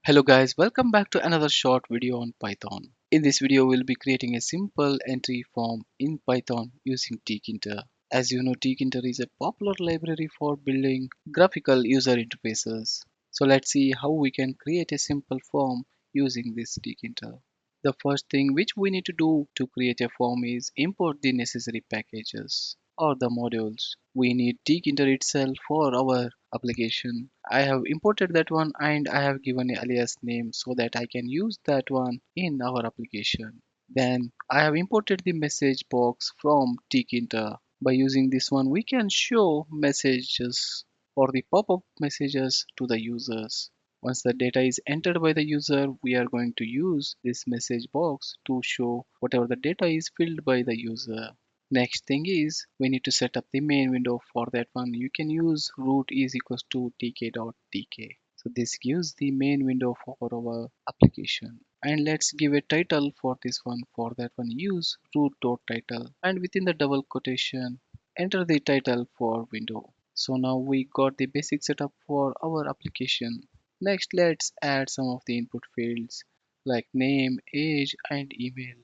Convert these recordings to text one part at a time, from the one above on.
Hello guys, welcome back to another short video on Python. In this video, we'll be creating a simple entry form in Python using Tkinter. As you know, Tkinter is a popular library for building graphical user interfaces. So let's see how we can create a simple form using this Tkinter. The first thing which we need to do to create a form is import the necessary packages or the modules. We need Tkinter itself for our application. I have imported that one and I have given a alias name so that I can use that one in our application. Then I have imported the message box from Tkinter. By using this one, we can show messages or the pop-up messages to the users. Once the data is entered by the user, we are going to use this message box to show whatever the data is filled by the user. Next thing is we need to set up the main window. For that one, you can use root is equals to tk.tk. So this gives the main window for our application. And let's give a title for this one. For that one, use root.title, and within the double quotation enter the title for window. So now we got the basic setup for our application. Next, let's add some of the input fields like name, age, and email.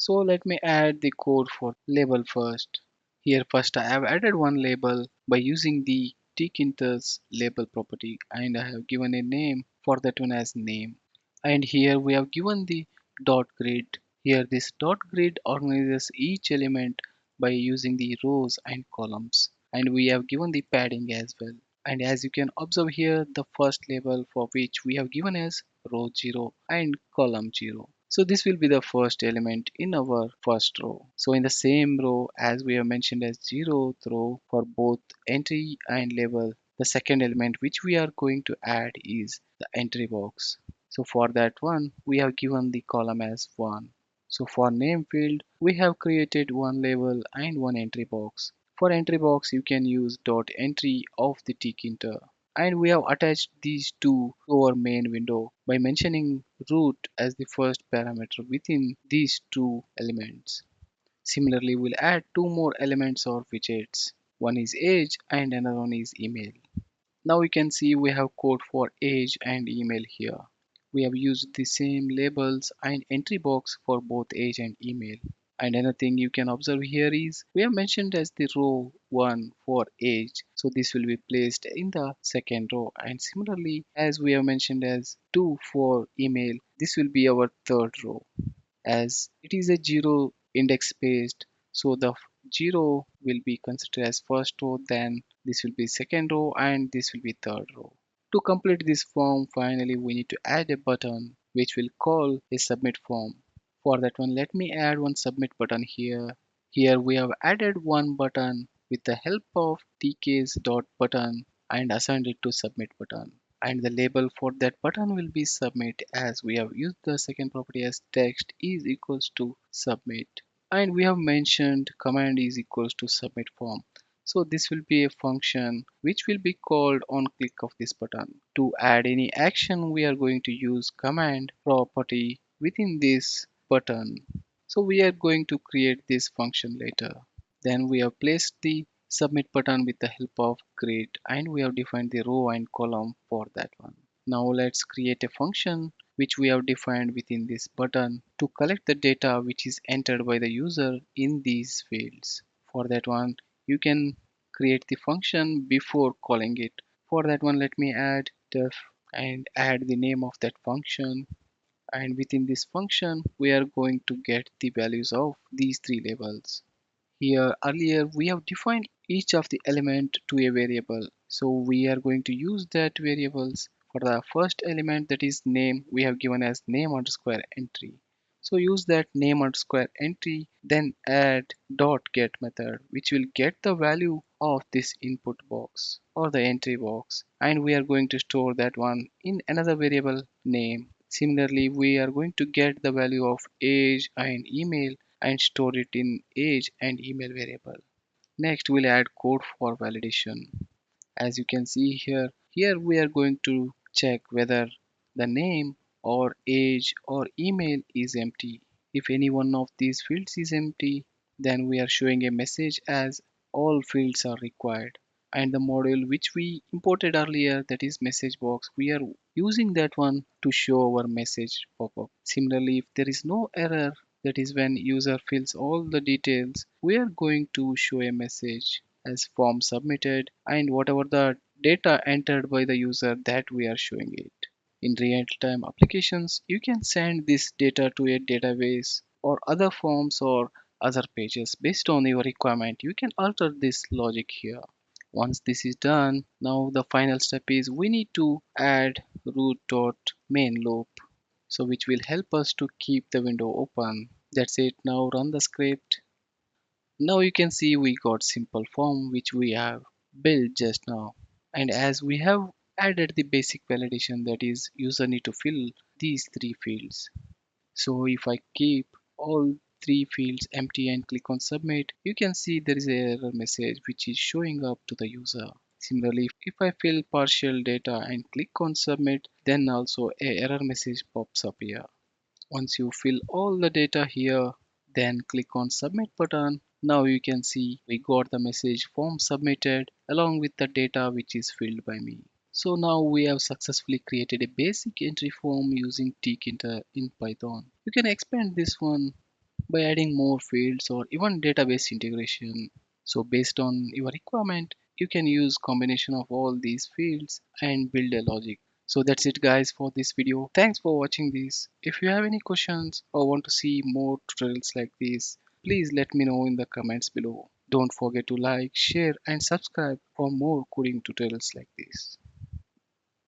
So let me add the code for label first. Here first I have added one label by using the tkinter's label property, and I have given a name for that one as name. And here we have given the dot grid. Here this dot grid organizes each element by using the rows and columns. And we have given the padding as well. And as you can observe here, the first label for which we have given as row 0 and column 0. So this will be the first element in our first row. So in the same row as we have mentioned as 0th row for both entry and label, the second element which we are going to add is the entry box. So for that one, we have given the column as 1. So for name field, we have created one label and one entry box. For entry box, you can use dot entry of the tkinter. And we have attached these two to our main window by mentioning root as the first parameter within these two elements. Similarly, we'll add two more elements or widgets. One is age and another one is email. Now we can see we have code for age and email here. We have used the same labels and entry box for both age and email. And another thing you can observe here is we have mentioned as the row 1 for age. So this will be placed in the second row. And similarly, as we have mentioned as 2 for email, this will be our third row. As it is a 0 index based, so the 0 will be considered as first row, then this will be second row, and this will be third row. To complete this form, finally we need to add a button which will call a submit form. For that one, let me add one submit button here. Here we have added one button with the help of tk's dot button and assigned it to submit button. And the label for that button will be submit, as we have used the second property as text is equals to submit, and we have mentioned command is equals to submit form. So this will be a function which will be called on click of this button. To add any action, we are going to use command property within this button. So we are going to create this function later. Then we have placed the submit button with the help of grid, and we have defined the row and column for that one. Now let's create a function which we have defined within this button to collect the data which is entered by the user in these fields. For that one, you can create the function before calling it. For that one, let me add def and add the name of that function, and within this function we are going to get the values of these three labels. Here earlier we have defined each of the element to a variable, so we are going to use that variables. For the first element, that is name, we have given as name underscore entry. So use that name underscore entry, then add dot get method which will get the value of this input box or the entry box, and we are going to store that one in another variable name. Similarly, we are going to get the value of age and email and store it in age and email variable. Next, we'll add code for validation. As you can see here we are going to check whether the name or age or email is empty. If any one of these fields is empty, then we are showing a message as all fields are required. And the module which we imported earlier, that is message box, we are using that one to show our message pop up. Similarly, if there is no error, that is when user fills all the details, we are going to show a message as form submitted and whatever the data entered by the user that we are showing it. In real-time applications, you can send this data to a database or other forms or other pages based on your requirement. You can alter this logic here. Once this is done, now the final step is we need to add root.main loop, so which will help us to keep the window open. That's it. Now run the script. Now you can see we got simple form which we have built just now. And as we have added the basic validation, that is user need to fill these three fields. So if I keep all three fields empty and click on submit, you can see there is a error message which is showing up to the user. Similarly, if I fill partial data and click on submit, then also a error message pops up here. Once you fill all the data here, then click on submit button. Now you can see we got the message form submitted along with the data which is filled by me. So now we have successfully created a basic entry form using Tkinter in Python. You can expand this one by adding more fields or even database integration. So based on your requirement, you can use combination of all these fields and build a logic. So that's it guys for this video. Thanks for watching this. If you have any questions or want to see more tutorials like this, please let me know in the comments below. Don't forget to like, share and subscribe for more coding tutorials like this.